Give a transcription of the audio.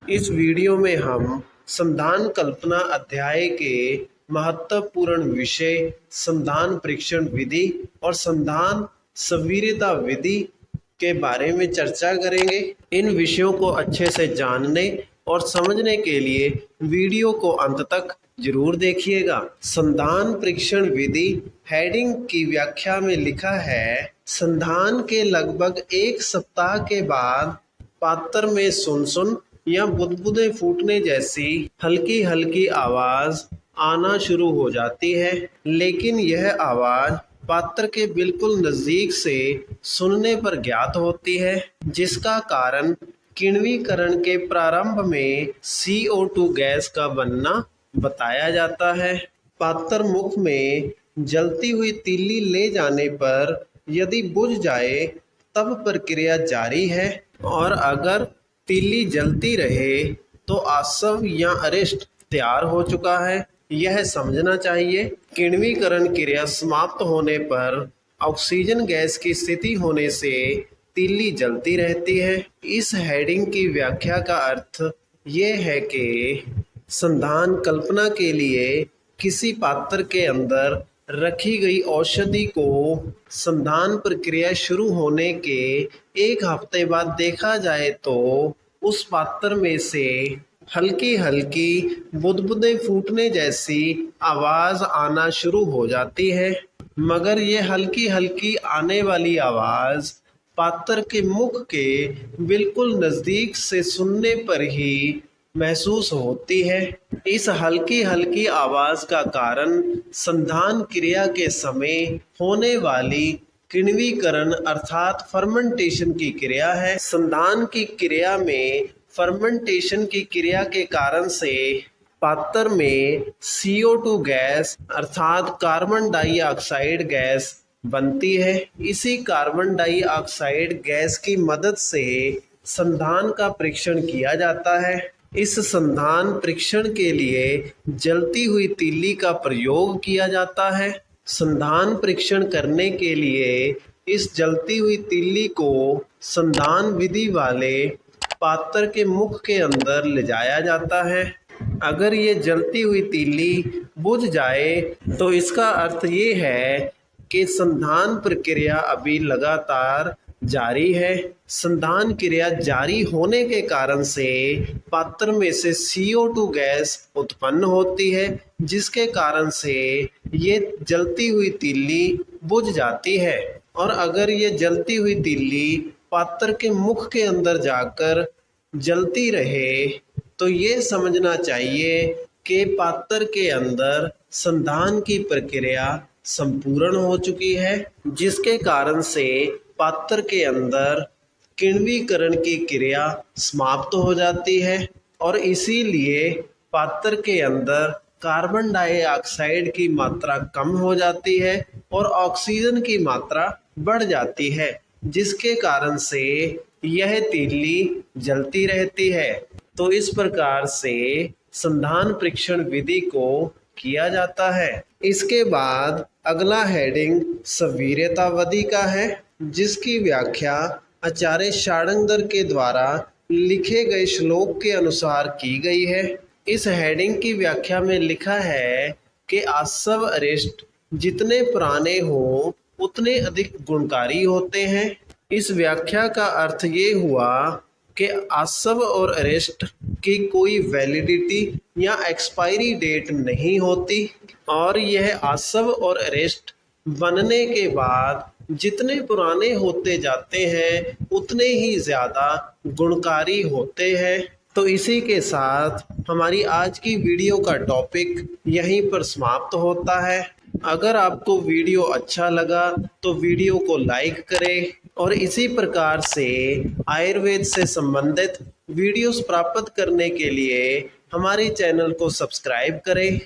इस वीडियो में हम संधान कल्पना अध्याय के महत्वपूर्ण विषय संधान परीक्षण विधि और संधान सवीरता विधि के बारे में चर्चा करेंगे। इन विषयों को अच्छे से जानने और समझने के लिए वीडियो को अंत तक जरूर देखिएगा। संधान परीक्षण विधि हेडिंग की व्याख्या में लिखा है, संधान के लगभग एक सप्ताह के बाद पात्र में सुन या बुदबुदे फूटने जैसी हल्की हल्की आवाज आना शुरू हो जाती है, लेकिन यह आवाज पात्र के बिल्कुल नजदीक से सुनने पर ज्ञात होती है, जिसका कारण किण्वीकरण के प्रारंभ में CO2 गैस का बनना बताया जाता है। पात्र मुख में जलती हुई तीली ले जाने पर यदि बुझ जाए तब प्रक्रिया जारी है, और अगर तीली जलती रहे तो आसव या अरिष्ट तैयार हो चुका है, यह समझना चाहिए। किण्वीकरण क्रिया समाप्त होने पर ऑक्सीजन गैस की स्थिति होने से तीली जलती रहती है। इस हेडिंग की व्याख्या का अर्थ ये है कि संधान कल्पना के लिए किसी पात्र के अंदर रखी गई औषधि को संधान प्रक्रिया शुरू होने के एक हफ्ते बाद देखा जाए तो उस पात्र में से हल्की हल्की बुदबुदे फूटने जैसी आवाज आना शुरू हो जाती है, मगर ये हल्की हल्की आने वाली आवाज पात्र के मुख के बिल्कुल नजदीक से सुनने पर ही महसूस होती है। इस हल्की हल्की आवाज का कारण संधान क्रिया के समय होने वाली किण्वीकरण अर्थात फर्मेंटेशन की क्रिया है। संधान की क्रिया में फर्मेंटेशन की क्रिया के कारण से पात्र में CO2 गैस अर्थात कार्बन डाइऑक्साइड गैस बनती है। इसी कार्बन डाइऑक्साइड गैस की मदद से संधान का परीक्षण किया जाता है। इस संधान परीक्षण के लिए जलती हुई तीली का प्रयोग किया जाता है। संधान परीक्षण करने के लिए इस जलती हुई तीली को संधान विधि वाले पात्र के मुख के अंदर ले जाया जाता है। अगर ये जलती हुई तीली बुझ जाए तो इसका अर्थ ये है कि संधान प्रक्रिया अभी लगातार जारी है। संधान क्रिया जारी होने के कारण से पात्र में से CO2 गैस उत्पन्न होती है, जिसके कारण से ये जलती हुई तीली बुझ जाती है। और अगर ये जलती हुई तीली पात्र के मुख के अंदर जाकर जलती रहे तो ये समझना चाहिए कि पात्र के अंदर संधान की प्रक्रिया संपूर्ण हो चुकी है, जिसके कारण से पात्र के अंदर किण्वीकरण की क्रिया समाप्त हो जाती है और इसीलिए पात्र के अंदर कार्बन डाइऑक्साइड की मात्रा कम हो जाती है और ऑक्सीजन की मात्रा बढ़ जाती है, जिसके कारण से यह तीली जलती रहती है। तो इस प्रकार से संधान परीक्षण विधि को किया जाता है। इसके बाद अगला हेडिंग सवीरता विधि का है, जिसकी व्याख्या आचार्य शार्ंगधर के द्वारा लिखे गए श्लोक के अनुसार की गई है। इस हेडिंग की व्याख्या में लिखा है कि आसव अरिष्ट जितने पुराने हों उतने अधिक गुणकारी होते हैं। इस व्याख्या का अर्थ ये हुआ कि आसव और अरिष्ट की कोई वैलिडिटी या एक्सपायरी डेट नहीं होती, और यह आसव और अरिष्ट बनने के बाद जितने पुराने होते जाते हैं उतने ही ज़्यादा गुणकारी होते हैं। तो इसी के साथ हमारी आज की वीडियो का टॉपिक यहीं पर समाप्त होता है। अगर आपको वीडियो अच्छा लगा तो वीडियो को लाइक करें और इसी प्रकार से आयुर्वेद से संबंधित वीडियोस प्राप्त करने के लिए हमारे चैनल को सब्सक्राइब करें।